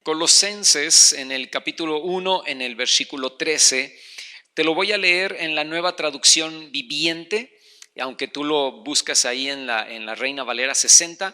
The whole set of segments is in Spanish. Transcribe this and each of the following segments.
Colosenses en el capítulo 1, en el versículo 13, te lo voy a leer en la Nueva Traducción Viviente, aunque tú lo buscas ahí en la Reina Valera 60,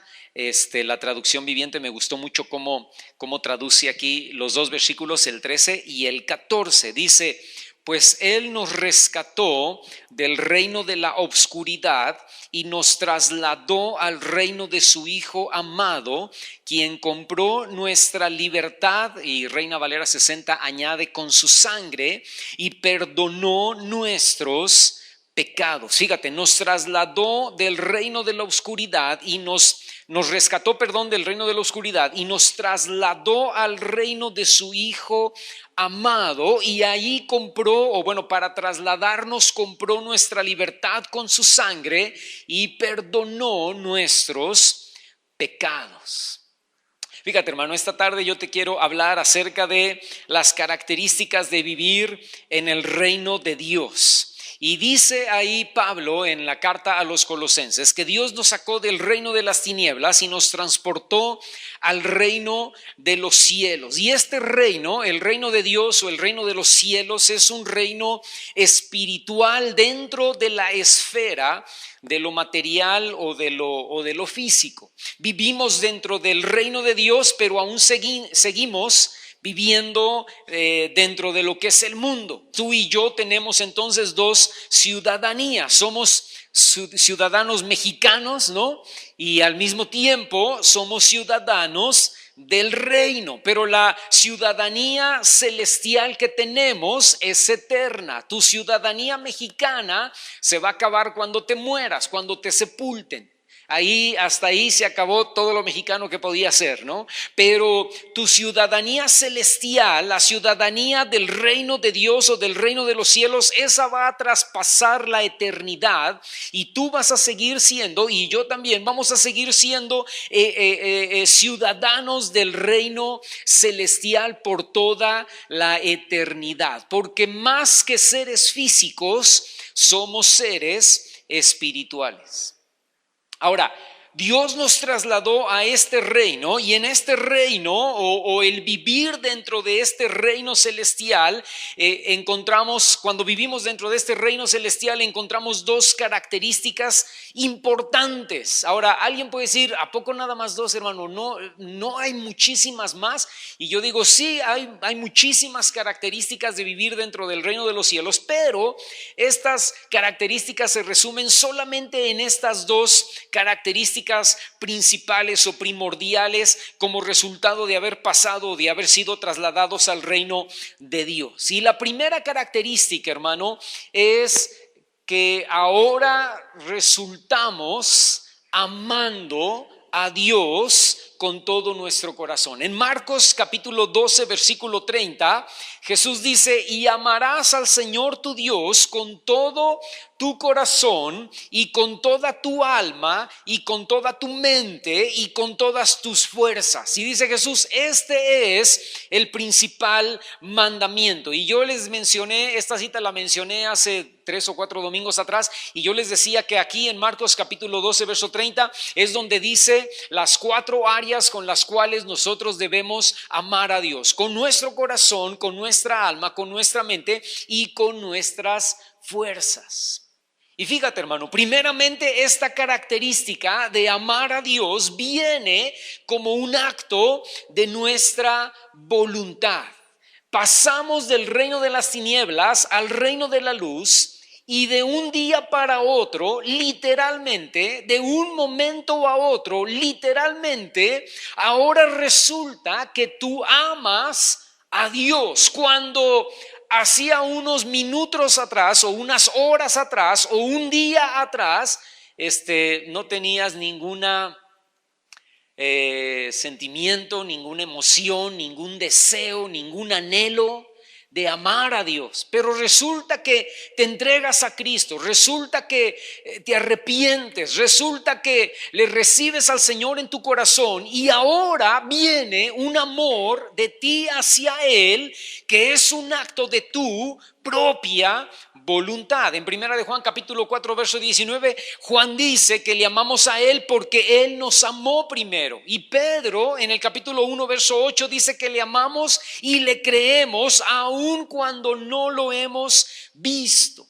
la traducción viviente me gustó mucho cómo traduce aquí los dos versículos, el 13 y el 14. Dice: pues Él nos rescató del reino de la obscuridad y nos trasladó al reino de su Hijo amado, quien compró nuestra libertad, y Reina Valera 60 añade, con su sangre, y perdonó nuestros pecados. Fíjate, nos trasladó del reino de la oscuridad y nos rescató, del reino de la oscuridad y nos trasladó al reino de su Hijo amado, y ahí compró, para trasladarnos compró nuestra libertad con su sangre y perdonó nuestros pecados. Fíjate, hermano, esta tarde yo te quiero hablar acerca de las características de vivir en el reino de Dios. Y dice ahí Pablo en la carta a los Colosenses que Dios nos sacó del reino de las tinieblas y nos transportó al reino de los cielos. Y este reino, el reino de Dios o el reino de los cielos, es un reino espiritual dentro de la esfera de lo material o de lo físico. Vivimos dentro del reino de Dios, pero aún seguimos viviendo dentro de lo que es el mundo. Tú y yo tenemos entonces dos ciudadanías. Somos ciudadanos mexicanos, ¿no? Y al mismo tiempo somos ciudadanos del reino, pero la ciudadanía celestial que tenemos es eterna. Tu ciudadanía mexicana se va a acabar cuando te mueras, cuando te sepulten. Hasta ahí se acabó todo lo mexicano que podía ser, ¿no? Pero tu ciudadanía celestial, la ciudadanía del reino de Dios o del reino de los cielos, esa va a traspasar la eternidad, y tú vas a seguir siendo, y yo también vamos a seguir siendo ciudadanos del reino celestial por toda la eternidad, porque más que seres físicos, somos seres espirituales. Ahora, Dios nos trasladó a este reino, y en este reino o el vivir dentro de este reino celestial, cuando vivimos dentro de este reino celestial, encontramos dos características importantes. Ahora, alguien puede decir: ¿a poco nada más dos, hermano? No hay muchísimas más. Y yo digo: sí, hay muchísimas características de vivir dentro del reino de los cielos, pero estas características se resumen solamente en estas dos características principales o primordiales como resultado de haber pasado, de haber sido trasladados al reino de Dios. Y la primera característica, hermano, es que ahora resultamos amando a Dios con todo nuestro corazón. En Marcos capítulo 12 versículo 30, Jesús dice: y amarás al Señor tu Dios con todo tu corazón y con toda tu alma y con toda tu mente y con todas tus fuerzas. Y dice Jesús: este es el principal mandamiento. Y yo les mencioné, esta cita la mencioné hace 3 o 4 domingos atrás, y yo les decía que aquí en Marcos capítulo 12 verso 30 es donde dice las 4 áreas con las cuales nosotros debemos amar a Dios: con nuestro corazón, con nuestra alma, con nuestra mente y con nuestras fuerzas. Y fíjate, hermano, primeramente esta característica de amar a Dios viene como un acto de nuestra voluntad. Pasamos del reino de las tinieblas al reino de la luz, y de un día para otro, literalmente, de un momento a otro, literalmente, ahora resulta que tú amas a Dios, cuando hacía unos minutos atrás o unas horas atrás o un día atrás no tenías ninguna sentimiento, ninguna emoción, ningún deseo, ningún anhelo de amar a Dios, pero resulta que te entregas a Cristo, resulta que te arrepientes, resulta que le recibes al Señor en tu corazón y ahora viene un amor de ti hacia Él que es un acto de tu propia voluntad. En primera de Juan capítulo 4 verso 19, Juan dice que le amamos a Él porque Él nos amó primero. Y Pedro en el capítulo 1 verso 8 dice que le amamos y le creemos aun cuando no lo hemos visto.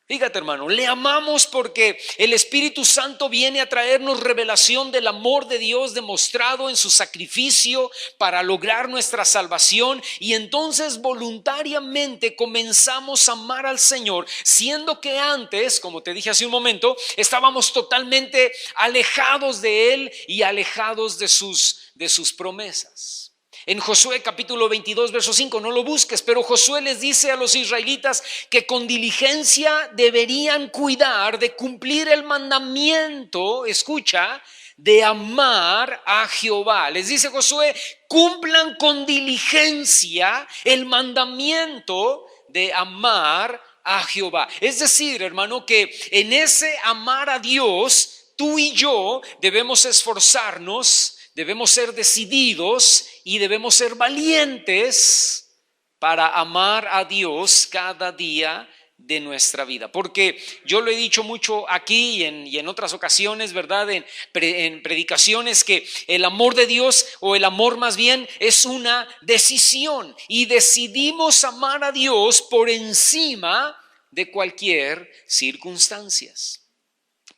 Fíjate, hermano, le amamos porque el Espíritu Santo viene a traernos revelación del amor de Dios demostrado en su sacrificio para lograr nuestra salvación, y entonces voluntariamente comenzamos a amar al Señor, siendo que antes, como te dije hace un momento, estábamos totalmente alejados de Él y alejados de sus promesas. En Josué capítulo 22 verso 5, no lo busques, pero Josué les dice a los israelitas que con diligencia deberían cuidar de cumplir el mandamiento, escucha, de amar a Jehová. Les dice Josué, cumplan con diligencia el mandamiento de amar a Jehová. Es decir, hermano, que en ese amar a Dios, tú y yo debemos esforzarnos, debemos ser decididos y debemos ser valientes para amar a Dios cada día de nuestra vida. Porque yo lo he dicho mucho aquí y en otras ocasiones, ¿verdad? En predicaciones, que el amor de Dios, o el amor más bien, es una decisión. Y decidimos amar a Dios por encima de cualquier circunstancia.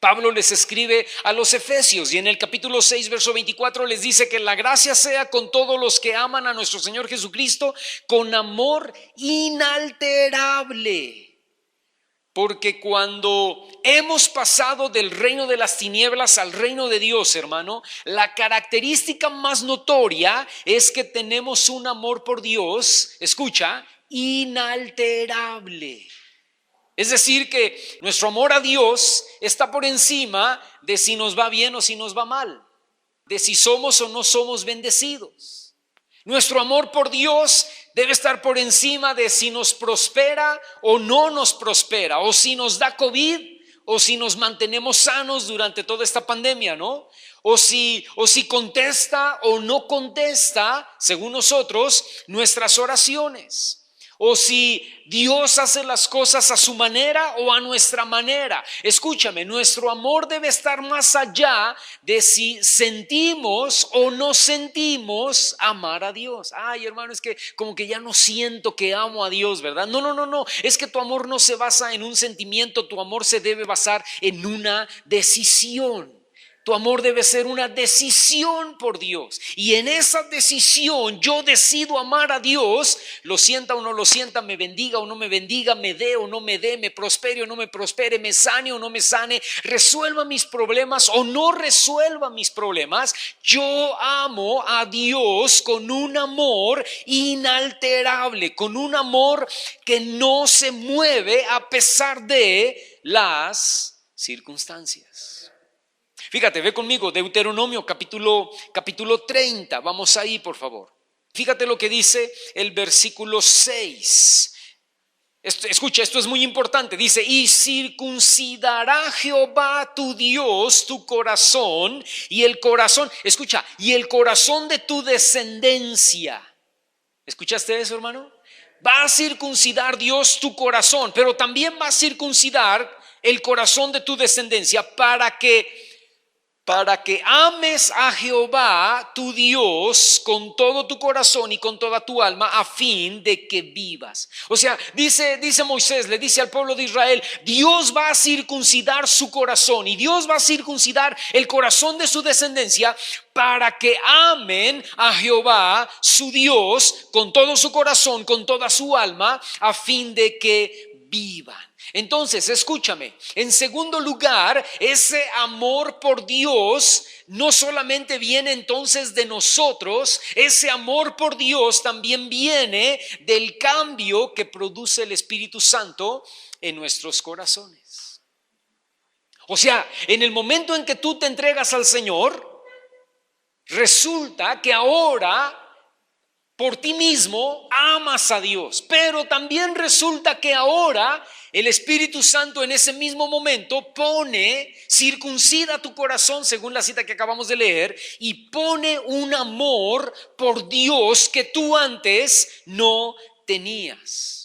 Pablo les escribe a los Efesios y en el capítulo 6 verso 24 les dice que la gracia sea con todos los que aman a nuestro Señor Jesucristo con amor inalterable. Porque cuando hemos pasado del reino de las tinieblas al reino de Dios, hermano, la característica más notoria es que tenemos un amor por Dios, escucha, inalterable. Es decir, que nuestro amor a Dios está por encima de si nos va bien o si nos va mal, de si somos o no somos bendecidos. Nuestro amor por Dios debe estar por encima de si nos prospera o no nos prospera, o si nos da COVID o si nos mantenemos sanos durante toda esta pandemia, ¿no? O si contesta o no contesta, según nosotros, nuestras oraciones. O si Dios hace las cosas a su manera o a nuestra manera. Escúchame, nuestro amor debe estar más allá de si sentimos o no sentimos amar a Dios. Ay, hermano, es que como que ya no siento que amo a Dios, ¿verdad? No. Es que tu amor no se basa en un sentimiento, tu amor se debe basar en una decisión. Tu amor debe ser una decisión por Dios. Y en esa decisión yo decido amar a Dios, lo sienta o no lo sienta, me bendiga o no me bendiga, me dé o no me dé, me prospere o no me prospere, me sane o no me sane, resuelva mis problemas o no resuelva mis problemas. Yo amo a Dios con un amor inalterable, con un amor que no se mueve a pesar de las circunstancias. Fíjate, ve conmigo Deuteronomio capítulo 30, vamos ahí por favor. Fíjate lo que dice el versículo 6. Escucha, esto es muy importante. Dice, y circuncidará Jehová tu Dios tu corazón y el corazón, escucha, y el corazón de tu descendencia. ¿Escuchaste eso, hermano? Va a circuncidar Dios tu corazón, pero también va a circuncidar el corazón de tu descendencia para que ames a Jehová tu Dios con todo tu corazón y con toda tu alma, a fin de que vivas. O sea, dice Moisés, le dice al pueblo de Israel, Dios va a circuncidar su corazón y Dios va a circuncidar el corazón de su descendencia para que amen a Jehová su Dios con todo su corazón, con toda su alma, a fin de que vivan. Entonces, escúchame, en segundo lugar, ese amor por Dios no solamente viene entonces de nosotros, ese amor por Dios también viene del cambio que produce el Espíritu Santo en nuestros corazones. O sea, en el momento en que tú te entregas al Señor, resulta que ahora por ti mismo amas a Dios, pero también resulta que ahora el Espíritu Santo en ese mismo momento circuncida tu corazón, según la cita que acabamos de leer, y pone un amor por Dios que tú antes no tenías.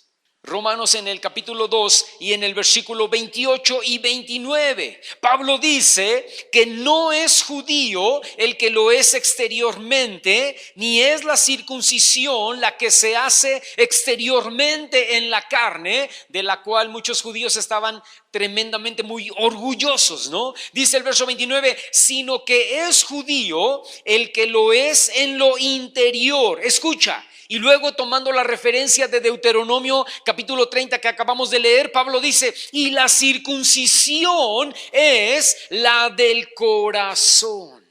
Romanos en el capítulo 2 y en el versículo 28 y 29, Pablo dice que no es judío el que lo es exteriormente, ni es la circuncisión la que se hace exteriormente en la carne, de la cual muchos judíos estaban tremendamente muy orgullosos, ¿no? Dice el verso 29, sino que es judío el que lo es en lo interior. Escucha. Y luego, tomando la referencia de Deuteronomio capítulo 30 que acabamos de leer, Pablo dice, y la circuncisión es la del corazón.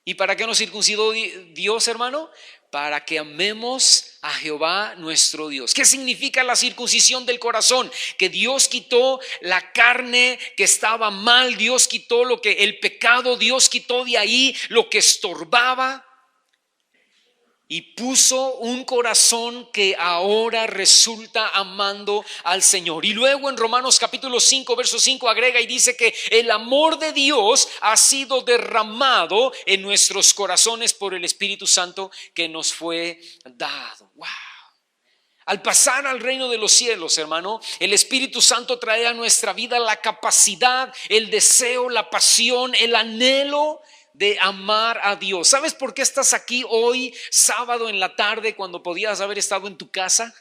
¿Y para qué nos circuncidó Dios, hermano? Para que amemos a Jehová nuestro Dios. ¿Qué significa la circuncisión del corazón? Que Dios quitó la carne que estaba mal, Dios quitó el pecado, Dios quitó de ahí lo que estorbaba. Y puso un corazón que ahora resulta amando al Señor. Y luego en Romanos capítulo 5, verso 5 agrega y dice que el amor de Dios ha sido derramado en nuestros corazones por el Espíritu Santo que nos fue dado. ¡Wow! Al pasar al reino de los cielos, hermano, el Espíritu Santo trae a nuestra vida la capacidad, el deseo, la pasión, el anhelo de amar a Dios. ¿Sabes por qué estás aquí hoy, sábado en la tarde, cuando podías haber estado en tu casa?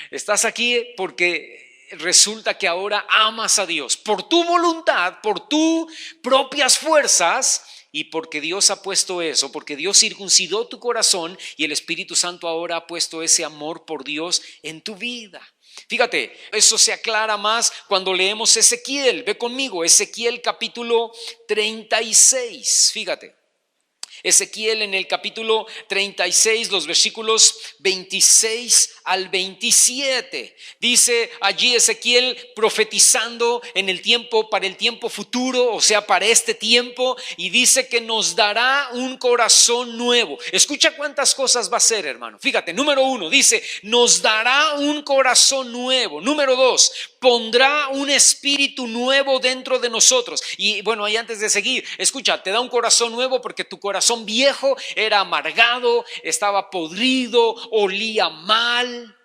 Estás aquí porque resulta que ahora amas a Dios por tu voluntad, por tus propias fuerzas, y porque Dios ha puesto eso, porque Dios circuncidó tu corazón y el Espíritu Santo ahora ha puesto ese amor por Dios en tu vida. Fíjate, eso se aclara más cuando leemos Ezequiel. Ve conmigo, Ezequiel capítulo 36. Fíjate, Ezequiel en el capítulo 36, los versículos 26 al 27. Dice allí Ezequiel profetizando para el tiempo futuro, o sea, para este tiempo, y dice que nos dará un corazón nuevo. Escucha cuántas cosas va a hacer, hermano. Fíjate, número 1, dice, nos dará un corazón nuevo. Número 2, pondrá un espíritu nuevo dentro de nosotros. Y bueno, ahí antes de seguir, escucha, te da un corazón nuevo porque tu corazón viejo era amargado, estaba podrido, olía mal,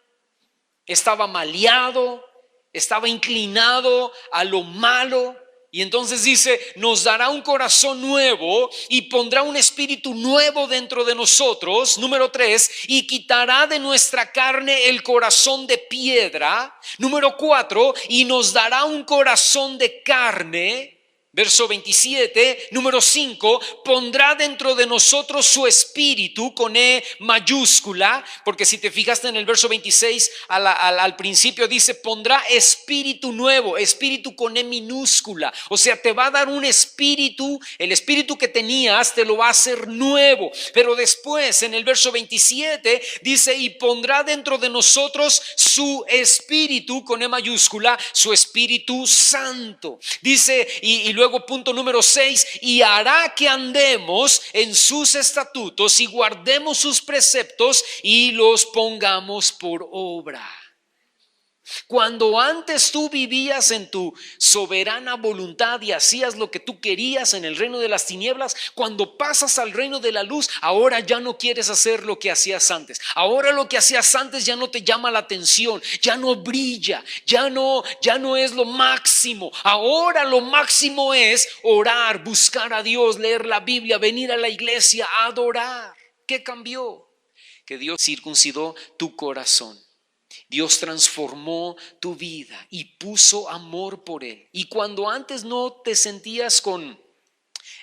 estaba maleado, estaba inclinado a lo malo. Y entonces dice, nos dará un corazón nuevo y pondrá un espíritu nuevo dentro de nosotros. Número 3, y quitará de nuestra carne el corazón de piedra. Número 4, y nos dará un corazón de carne. Verso 27, número 5, pondrá dentro de nosotros su espíritu con E mayúscula, porque si te fijaste en el verso 26, al principio dice, pondrá espíritu nuevo, espíritu con E minúscula, o sea, te va a dar un espíritu, el espíritu que tenías te lo va a hacer nuevo, pero después en el verso 27 dice, y pondrá dentro de nosotros su espíritu con E mayúscula, su Espíritu Santo, dice, y luego punto número 6, y hará que andemos en sus estatutos y guardemos sus preceptos y los pongamos por obra. Cuando antes tú vivías en tu soberana voluntad y hacías lo que tú querías en el reino de las tinieblas, cuando pasas al reino de la luz, ahora ya no quieres hacer lo que hacías antes. Ahora lo que hacías antes ya no te llama la atención, ya no brilla, ya no es lo máximo. Ahora lo máximo es orar, buscar a Dios, leer la Biblia, venir a la iglesia, adorar. ¿Qué cambió? Que Dios circuncidó tu corazón. Dios transformó tu vida y puso amor por Él. Y cuando antes no te sentías con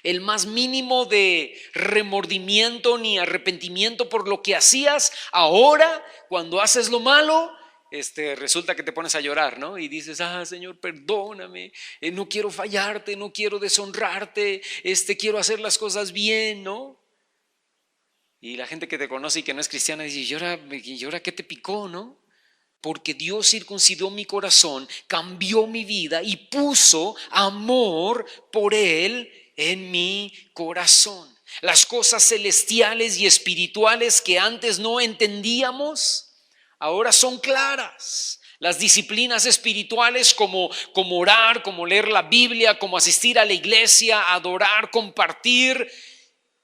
el más mínimo de remordimiento ni arrepentimiento por lo que hacías, ahora cuando haces lo malo, resulta que te pones a llorar, ¿no? Y dices, Señor, perdóname, no quiero fallarte, no quiero deshonrarte, quiero hacer las cosas bien, ¿no? Y la gente que te conoce y que no es cristiana dice, ¿y ahora qué te picó, no? Porque Dios circuncidó mi corazón, cambió mi vida y puso amor por Él en mi corazón. Las cosas celestiales y espirituales que antes no entendíamos, ahora son claras. Las disciplinas espirituales como orar, como leer la Biblia, como asistir a la iglesia, adorar, compartir.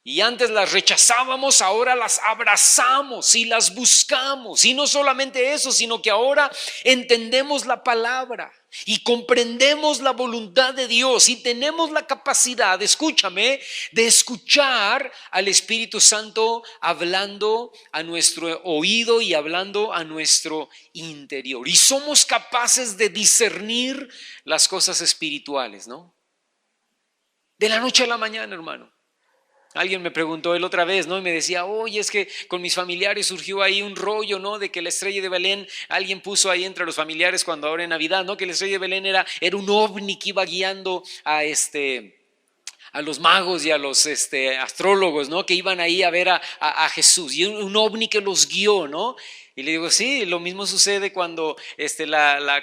Y antes las rechazábamos, ahora las abrazamos y las buscamos. Y no solamente eso, sino que ahora entendemos la palabra y comprendemos la voluntad de Dios y tenemos la capacidad, escúchame, de escuchar al Espíritu Santo hablando a nuestro oído y hablando a nuestro interior. Y somos capaces de discernir las cosas espirituales, ¿no? De la noche a la mañana, hermano. Alguien me preguntó él otra vez, ¿no? Y me decía, oye, es que con mis familiares surgió ahí un rollo, ¿no? De que la estrella de Belén, alguien puso ahí entre los familiares cuando ahora en Navidad, ¿no? Que la estrella de Belén era un ovni que iba guiando a los magos y a los astrólogos, ¿no? Que iban ahí a ver a Jesús. Y un ovni que los guió, ¿no? Y le digo, sí, lo mismo sucede cuando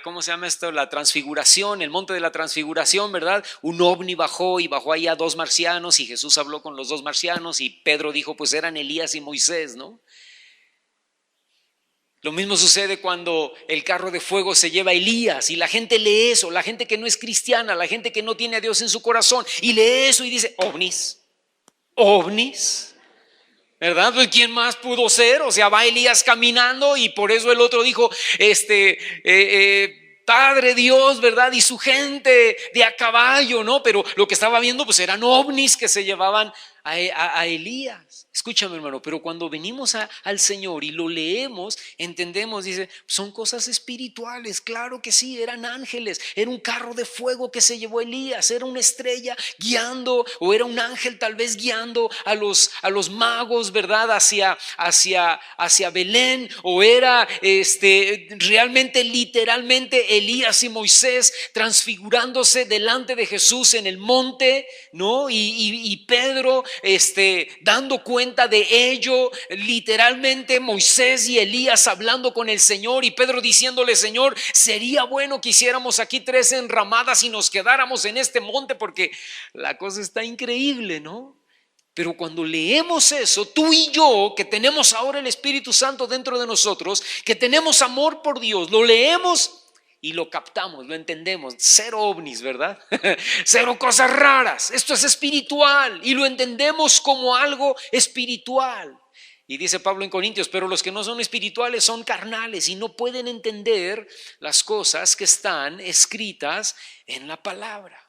¿cómo se llama esto? La transfiguración, el monte de la transfiguración, ¿verdad? Un ovni bajó y bajó ahí a 2 marcianos y Jesús habló con los 2 marcianos y Pedro dijo, pues eran Elías y Moisés, ¿no? Lo mismo sucede cuando el carro de fuego se lleva a Elías y la gente lee eso, la gente que no es cristiana, la gente que no tiene a Dios en su corazón y lee eso y dice, ovnis, ovnis. ¿Verdad? Pues ¿quién más pudo ser? O sea, va Elías caminando y por eso el otro dijo, Padre Dios, ¿verdad? Y su gente de a caballo, ¿no? Pero lo que estaba viendo pues eran ovnis que se llevaban a Elías. Escúchame, hermano, pero cuando venimos al Señor y lo leemos, entendemos, dice, son cosas espirituales. Claro que sí, eran ángeles, era un carro de fuego que se llevó Elías, era una estrella guiando, o era un ángel tal vez guiando a los magos, ¿verdad? Hacia Belén, o era realmente literalmente Elías y Moisés transfigurándose delante de Jesús en el monte, ¿no? Y Pedro dando cuenta de ello, literalmente Moisés y Elías hablando con el Señor y Pedro diciéndole, Señor, sería bueno que hiciéramos aquí 3 enramadas y nos quedáramos en este monte porque la cosa está increíble, ¿no? Pero cuando leemos eso, tú y yo, que tenemos ahora el Espíritu Santo dentro de nosotros, que tenemos amor por Dios, lo leemos y lo captamos, lo entendemos. Cero ovnis, ¿verdad? Cero cosas raras. Esto es espiritual y lo entendemos como algo espiritual. Y dice Pablo en Corintios, pero los que no son espirituales son carnales y no pueden entender las cosas que están escritas en la palabra.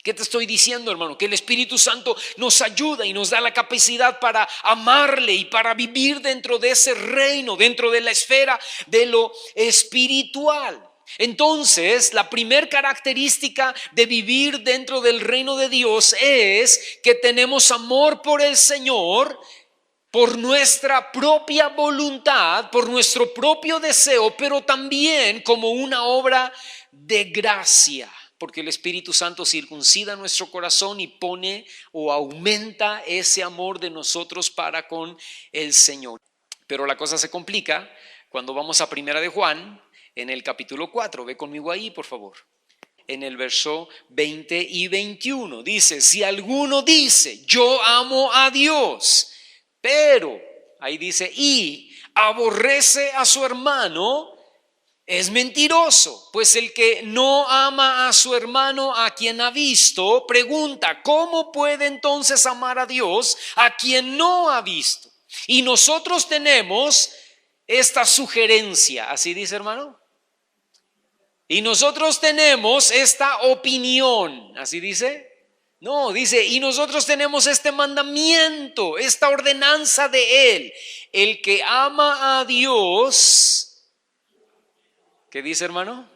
¿Qué te estoy diciendo, hermano? Que el Espíritu Santo nos ayuda y nos da la capacidad para amarle y para vivir dentro de ese reino, dentro de la esfera de lo espiritual. Entonces, la primer característica de vivir dentro del reino de Dios es que tenemos amor por el Señor, por nuestra propia voluntad, por nuestro propio deseo, pero también como una obra de gracia. Porque el Espíritu Santo circuncida nuestro corazón y pone o aumenta ese amor de nosotros para con el Señor. Pero la cosa se complica cuando vamos a Primera de Juan en el capítulo 4. Ve conmigo ahí, por favor. En el verso 20 y 21 dice, si alguno dice, yo amo a Dios, pero, ahí dice, y aborrece a su hermano, es mentiroso, pues el que no ama a su hermano a quien ha visto, pregunta, ¿cómo puede entonces amar a Dios a quien no ha visto? Y nosotros tenemos esta sugerencia, ¿así dice, hermano? Y nosotros tenemos esta opinión, ¿así dice? No, dice, y nosotros tenemos este mandamiento, esta ordenanza de Él, el que ama a Dios. ¿Qué dice, hermano?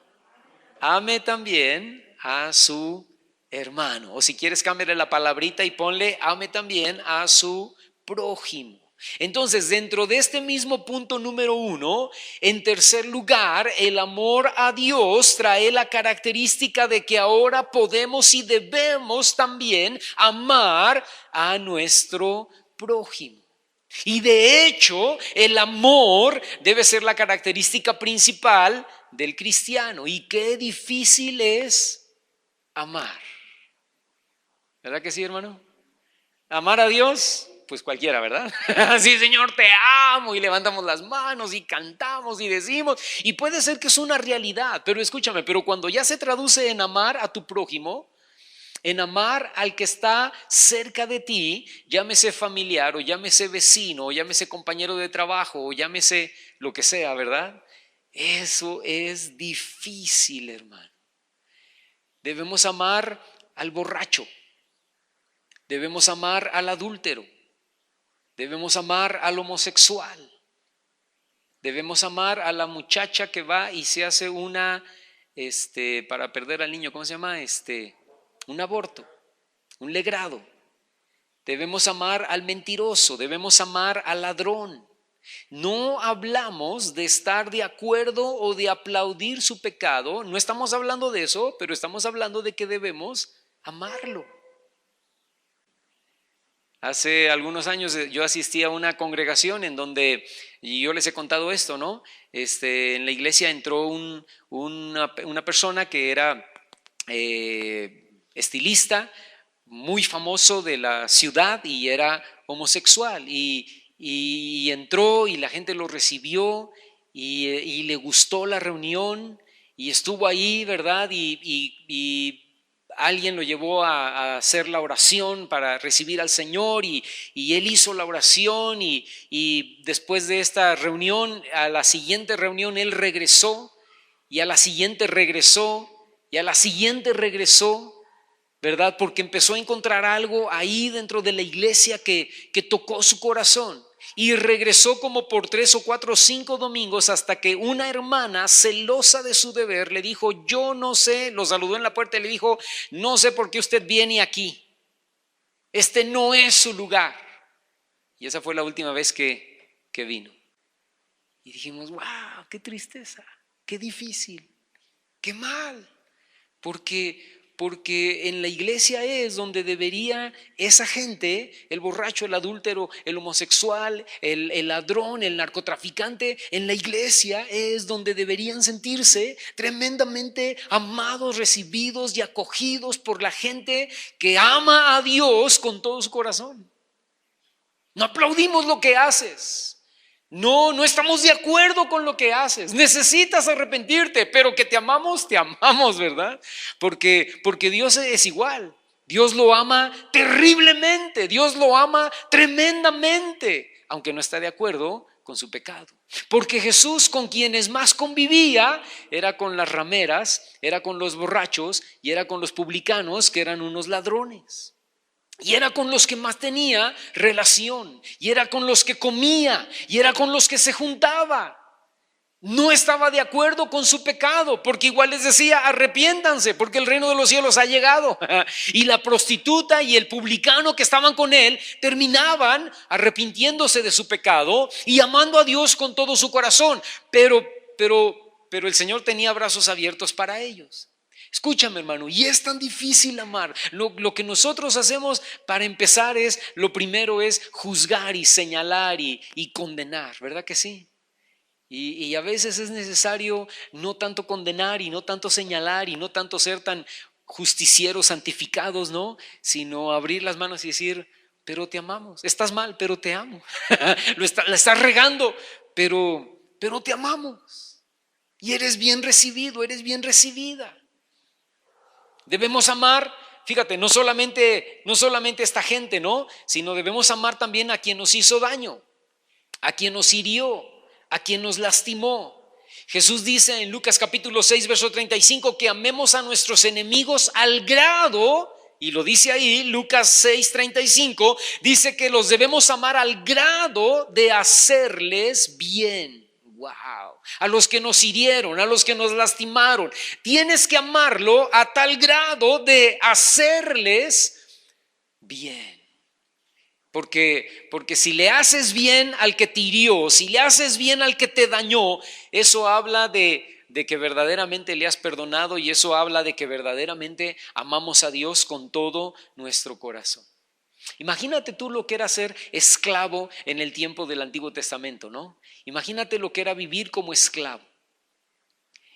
Ame también a su hermano. O si quieres, cámbiale la palabrita y ponle ame también a su prójimo. Entonces, dentro de este mismo punto número 1, en tercer lugar, el amor a Dios trae la característica de que ahora podemos y debemos también amar a nuestro prójimo. Y de hecho, el amor debe ser la característica principal del cristiano. Y qué difícil es amar. ¿Verdad que sí, hermano? Amar a Dios, pues cualquiera, ¿verdad? Sí, Señor, te amo, y levantamos las manos y cantamos y decimos, y puede ser que es una realidad, pero escúchame, pero cuando ya se traduce en amar a tu prójimo, en amar al que está cerca de ti, llámese familiar o llámese vecino o llámese compañero de trabajo o llámese lo que sea, ¿verdad? Eso es difícil, hermano. Debemos amar al borracho, debemos amar al adúltero, debemos amar al homosexual, debemos amar a la muchacha que va y se hace para perder al niño, ¿cómo se llama? Un aborto, un legrado. Debemos amar al mentiroso, debemos amar al ladrón. No hablamos de estar de acuerdo o de aplaudir su pecado, no estamos hablando de eso, pero estamos hablando de que debemos amarlo. Hace algunos años yo asistí a una congregación en donde, y yo les he contado esto, ¿no? En la iglesia entró una persona que era estilista, muy famoso de la ciudad y era homosexual. Y entró y la gente lo recibió y le gustó la reunión y estuvo ahí, ¿verdad? Y alguien lo llevó a hacer la oración para recibir al Señor y él hizo la oración y después de esta reunión, a la siguiente reunión él regresó y a la siguiente regresó y a la siguiente regresó, ¿verdad? Porque empezó a encontrar algo ahí dentro de la iglesia que tocó su corazón. Y regresó como por 3 o 4 o 5 domingos hasta que una hermana celosa de su deber le dijo, yo no sé, lo saludó en la puerta y le dijo, no sé por qué usted viene aquí. Este no es su lugar. Y esa fue la última vez que vino. Y dijimos, wow, qué tristeza, qué difícil, qué mal. Porque en la iglesia es donde debería esa gente, el borracho, el adúltero, el homosexual, el ladrón, el narcotraficante, en la iglesia es donde deberían sentirse tremendamente amados, recibidos y acogidos por la gente que ama a Dios con todo su corazón. No aplaudimos lo que haces. No estamos de acuerdo con lo que haces. Necesitas arrepentirte, pero que te amamos, ¿verdad? Porque Dios es igual. Dios lo ama terriblemente, Dios lo ama tremendamente, aunque no está de acuerdo con su pecado. Porque Jesús con quienes más convivía era con las rameras, era con los borrachos y era con los publicanos, que eran unos ladrones. Y era con los que más tenía relación, y era con los que comía, y era con los que se juntaba. No estaba de acuerdo con su pecado, porque igual les decía, arrepiéntanse, porque el reino de los cielos ha llegado. Y la prostituta y el publicano que estaban con él terminaban arrepintiéndose de su pecado y amando a Dios con todo su corazón. Pero el Señor tenía brazos abiertos para ellos. Escúchame, hermano, y es tan difícil amar. Lo que nosotros hacemos para empezar lo primero es juzgar y señalar y condenar, ¿verdad que sí? Y a veces es necesario no tanto condenar y no tanto señalar y no tanto ser tan justicieros, santificados, ¿no? Sino abrir las manos y decir, pero te amamos. Estás mal, pero te amo. La estás regando, pero te amamos. Y eres bien recibido, eres bien recibida. Debemos amar, fíjate, no solamente esta gente, ¿no? Sino debemos amar también a quien nos hizo daño, a quien nos hirió, a quien nos lastimó. Jesús dice en Lucas capítulo 6, verso 35, que amemos a nuestros enemigos al grado, y lo dice ahí, Lucas 6, 35, dice que los debemos amar al grado de hacerles bien. Wow, a los que nos hirieron, a los que nos lastimaron, tienes que amarlo a tal grado de hacerles bien. Porque si le haces bien al que te hirió, si le haces bien al que te dañó, eso habla de que verdaderamente le has perdonado y eso habla de que verdaderamente amamos a Dios con todo nuestro corazón. Imagínate tú lo que era ser esclavo en el tiempo del Antiguo Testamento, ¿no? Imagínate lo que era vivir como esclavo.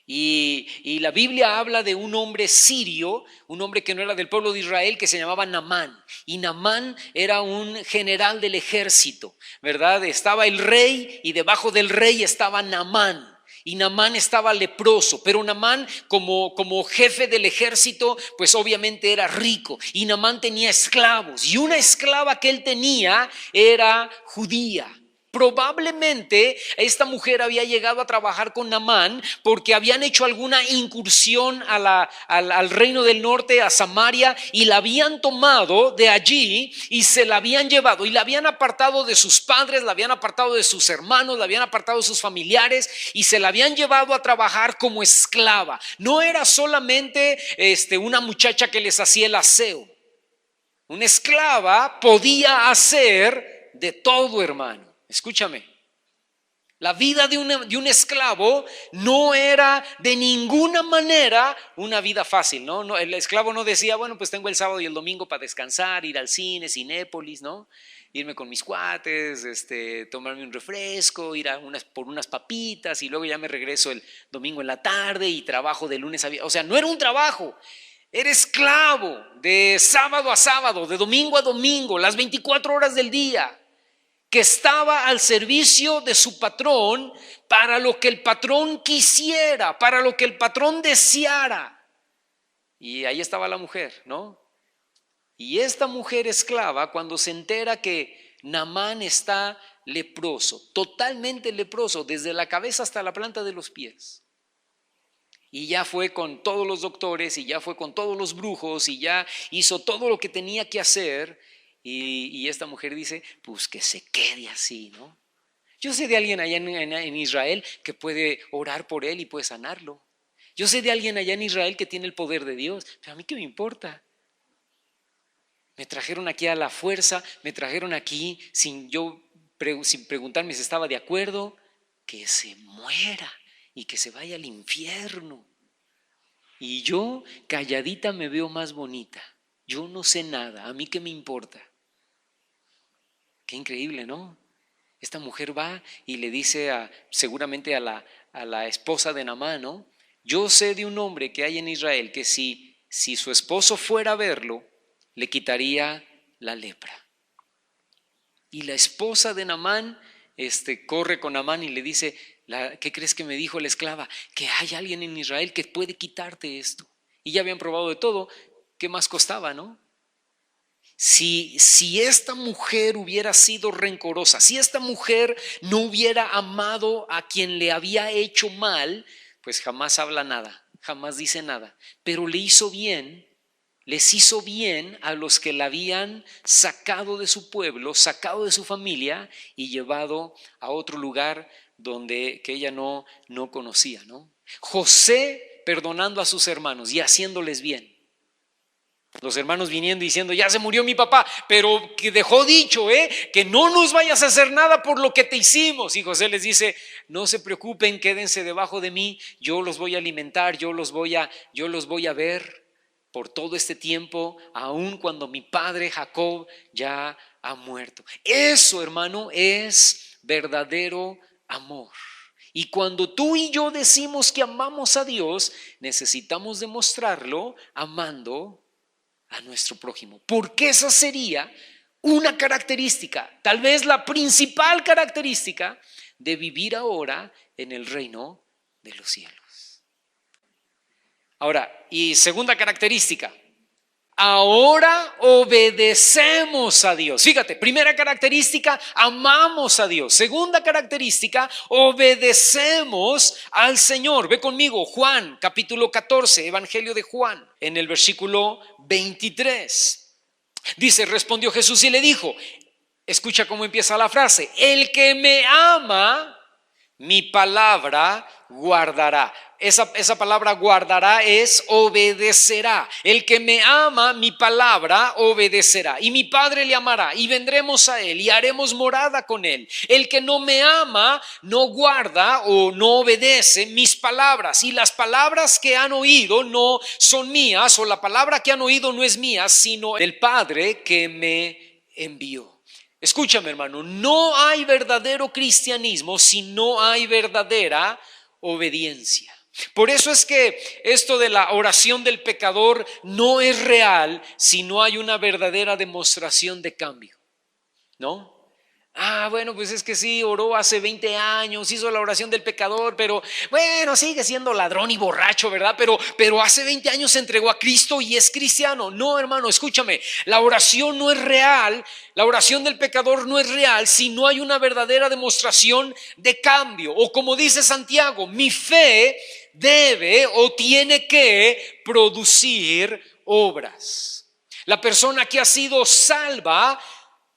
Y la Biblia habla de un hombre sirio, un hombre que no era del pueblo de Israel, que se llamaba Naamán. Y Naamán era un general del ejército, ¿verdad? Estaba el rey y debajo del rey estaba Naamán. Y Naamán estaba leproso, pero Naamán como jefe del ejército, pues obviamente era rico. Y Naamán tenía esclavos, y una esclava que él tenía era judía. Probablemente esta mujer había llegado a trabajar con Naamán porque habían hecho alguna incursión al reino del norte, a Samaria, y la habían tomado de allí y se la habían llevado y la habían apartado de sus padres, la habían apartado de sus hermanos, la habían apartado de sus familiares y se la habían llevado a trabajar como esclava. No era solamente una muchacha que les hacía el aseo. Una esclava podía hacer de todo, hermano. Escúchame, la vida de un esclavo no era de ninguna manera una vida fácil, ¿no? No, el esclavo no decía, bueno, pues tengo el sábado y el domingo para descansar, ir al cine, Cinépolis, ¿no? Irme con mis cuates, tomarme un refresco, ir por unas papitas y luego ya me regreso el domingo en la tarde y trabajo de lunes a viernes. O sea, no era un trabajo. Era esclavo de sábado a sábado, de domingo a domingo, las 24 horas del día, que estaba al servicio de su patrón para lo que el patrón quisiera, para lo que el patrón deseara. Y ahí estaba la mujer, ¿no? Y esta mujer esclava, cuando se entera que Naamán está leproso, totalmente leproso, desde la cabeza hasta la planta de los pies, y ya fue con todos los doctores y ya fue con todos los brujos y ya hizo todo lo que tenía que hacer, y esta mujer dice, pues que se quede así, ¿no? Yo sé de alguien allá en Israel que puede orar por él y puede sanarlo. Yo sé de alguien allá en Israel que tiene el poder de Dios, pero a mí qué me importa. Me trajeron aquí a la fuerza, me trajeron aquí sin preguntarme si estaba de acuerdo. Que se muera y que se vaya al infierno. Y yo calladita me veo más bonita. Yo no sé nada, a mí qué me importa. Qué increíble, ¿no? Esta mujer va y le dice seguramente a la esposa de Naamán, ¿no? Yo sé de un hombre que hay en Israel que si su esposo fuera a verlo, le quitaría la lepra. Y la esposa de Naamán corre con Naamán y le dice, ¿qué crees que me dijo la esclava? Que hay alguien en Israel que puede quitarte esto. Y ya habían probado de todo, ¿qué más costaba, no? Si esta mujer hubiera sido rencorosa, si esta mujer no hubiera amado a quien le había hecho mal, pues jamás habla nada, jamás dice nada. Pero les hizo bien a los que la habían sacado de su pueblo, sacado de su familia y llevado a otro lugar que ella no conocía, ¿no? José perdonando a sus hermanos y haciéndoles bien. Los hermanos viniendo y diciendo, ya se murió mi papá, pero que dejó dicho, que no nos vayas a hacer nada por lo que te hicimos. Y José les dice, no se preocupen, quédense debajo de mí, yo los voy a alimentar, yo los voy a ver por todo este tiempo, aun cuando mi padre Jacob ya ha muerto. Eso, hermano, es verdadero amor. Y cuando tú y yo decimos que amamos a Dios, necesitamos demostrarlo amando a nuestro prójimo, porque esa sería una característica, tal vez la principal característica de vivir ahora en el reino de los cielos. Ahora, y segunda característica, ahora obedecemos a Dios. Fíjate, primera característica, amamos a Dios. Segunda característica, obedecemos al Señor. Ve conmigo, Juan, capítulo 14, Evangelio de Juan, en el versículo 23. Dice, respondió Jesús y le dijo, escucha cómo empieza la frase, el que me ama, mi palabra guardará. Esa palabra guardará es obedecerá. El que me ama, mi palabra obedecerá. Y mi Padre le amará y vendremos a él y haremos morada con él. El que no me ama, no guarda o no obedece mis palabras. Y las palabras que han oído no son mías, o la palabra que han oído no es mía, sino del Padre que me envió. Escúchame, hermano, no hay verdadero cristianismo si no hay verdadera obediencia. Por eso es que esto de la oración del pecador no es real si no hay una verdadera demostración de cambio, ¿no? Bueno, pues es que sí, oró hace 20 años, hizo la oración del pecador, pero bueno, sigue siendo ladrón y borracho, ¿verdad? Pero hace 20 años se entregó a Cristo y es cristiano. No, hermano, escúchame, la oración no es real, la oración del pecador no es real si no hay una verdadera demostración de cambio. O como dice Santiago, mi fe debe o tiene que producir obras. La persona que ha sido salva,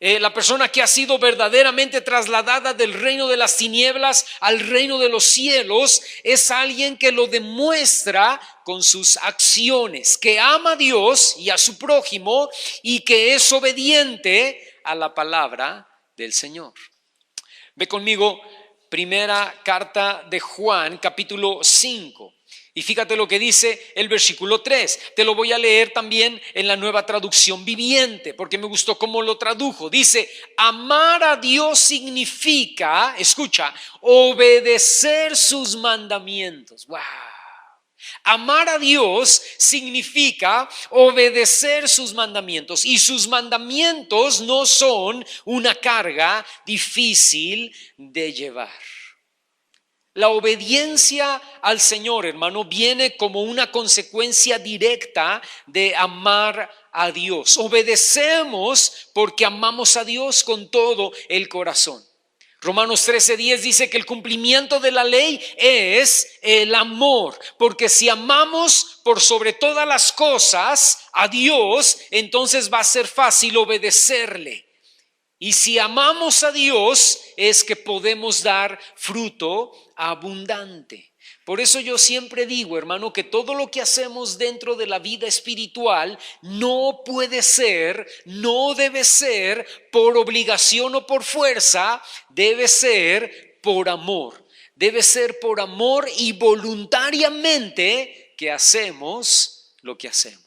la persona que ha sido verdaderamente trasladada del reino de las tinieblas al reino de los cielos, es alguien que lo demuestra con sus acciones, que ama a Dios y a su prójimo y que es obediente a la palabra del Señor. Ve conmigo, primera carta de Juan, capítulo 5. Y fíjate lo que dice el versículo 3. Te lo voy a leer también en la Nueva Traducción Viviente, porque me gustó cómo lo tradujo. Dice, amar a Dios significa, escucha, obedecer sus mandamientos. ¡Wow! Amar a Dios significa obedecer sus mandamientos, y sus mandamientos no son una carga difícil de llevar. La obediencia al Señor, hermano, viene como una consecuencia directa de amar a Dios. Obedecemos porque amamos a Dios con todo el corazón. Romanos 13:10 dice que el cumplimiento de la ley es el amor, porque si amamos por sobre todas las cosas a Dios, entonces va a ser fácil obedecerle. Y si amamos a Dios es que podemos dar fruto abundante. Por eso yo siempre digo, hermano, que todo lo que hacemos dentro de la vida espiritual no puede ser, no debe ser por obligación o por fuerza, debe ser por amor. Debe ser por amor y voluntariamente que hacemos lo que hacemos.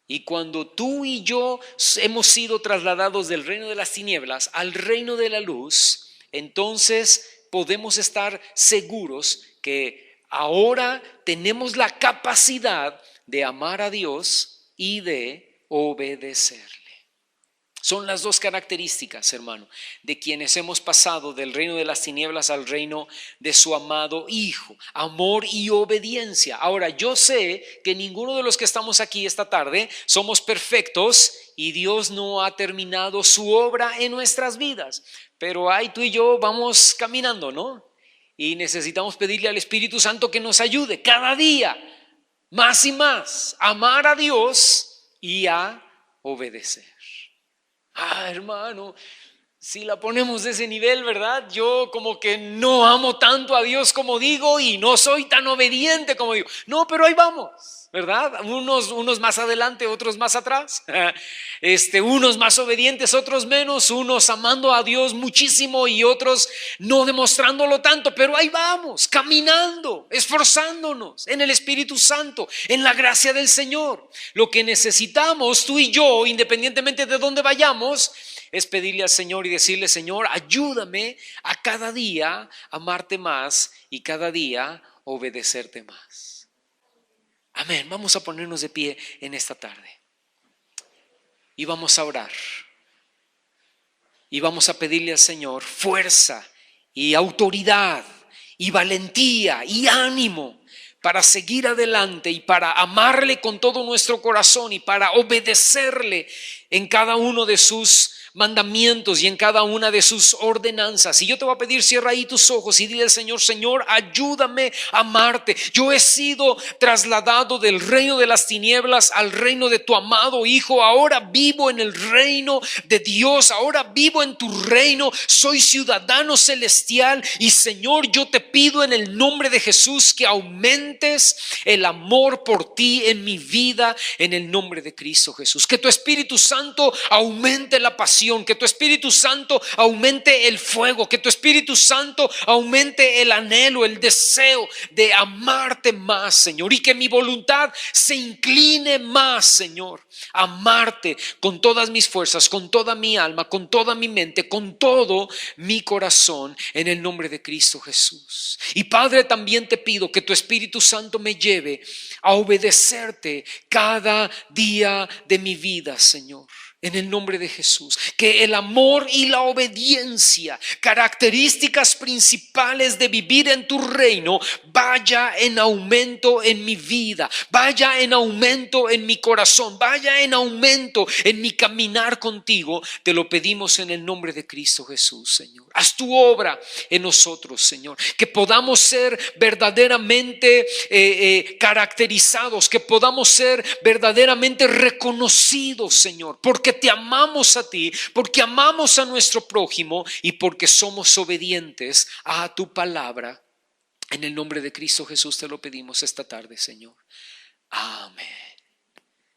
Y cuando tú y yo hemos sido trasladados del reino de las tinieblas al reino de la luz, entonces podemos estar seguros que ahora tenemos la capacidad de amar a Dios y de obedecerle. Son las dos características, hermano, de quienes hemos pasado del reino de las tinieblas al reino de su amado Hijo, amor y obediencia. Ahora, yo sé que ninguno de los que estamos aquí esta tarde somos perfectos y Dios no ha terminado su obra en nuestras vidas, pero ahí tú y yo vamos caminando, ¿no? Y necesitamos pedirle al Espíritu Santo que nos ayude cada día, más y más, a amar a Dios y a obedecer. Hermano, si la ponemos de ese nivel, ¿verdad? Yo como que no amo tanto a Dios como digo y no soy tan obediente como digo. No, pero ahí vamos, ¿verdad? Unos más adelante, otros más atrás. Unos más obedientes, otros menos. Unos amando a Dios muchísimo y otros no demostrándolo tanto. Pero ahí vamos, caminando, esforzándonos en el Espíritu Santo, en la gracia del Señor. Lo que necesitamos tú y yo, independientemente de dónde vayamos, es pedirle al Señor y decirle: Señor, ayúdame a cada día amarte más y cada día obedecerte más. Amén. Vamos a ponernos de pie en esta tarde y vamos a orar y vamos a pedirle al Señor fuerza y autoridad y valentía y ánimo para seguir adelante y para amarle con todo nuestro corazón y para obedecerle en cada uno de sus mandamientos y en cada una de sus ordenanzas. Y yo te voy a pedir, cierra ahí tus ojos y dile al Señor: Señor, ayúdame a amarte. Yo he sido trasladado del reino de las tinieblas al reino de tu amado Hijo. Ahora vivo en el reino de Dios, ahora vivo en tu reino, soy ciudadano celestial. Y Señor, yo te pido en el nombre de Jesús que aumentes el amor por ti en mi vida, en el nombre de Cristo Jesús. Que tu Espíritu Santo aumente la pasión pasión, que tu Espíritu Santo aumente el fuego, que tu Espíritu Santo aumente el anhelo, el deseo de amarte más, Señor, y que mi voluntad se incline más, Señor, a amarte con todas mis fuerzas, con toda mi alma, con toda mi mente, con todo mi corazón, en el nombre de Cristo Jesús. Y Padre, también te pido que tu Espíritu Santo me lleve a obedecerte cada día de mi vida, Señor. En el nombre de Jesús, que el amor y la obediencia, características principales de vivir en tu reino, vaya en aumento en mi vida, vaya en aumento en mi corazón, vaya en aumento en mi caminar contigo. Te lo pedimos en el nombre de Cristo Jesús, Señor. Haz tu obra en nosotros, Señor, que podamos ser verdaderamente caracterizados, que podamos ser verdaderamente reconocidos, Señor, porque te amamos a ti, porque amamos a nuestro prójimo y porque somos obedientes a tu palabra. En el nombre de Cristo Jesús te lo pedimos esta tarde, Señor. Amén.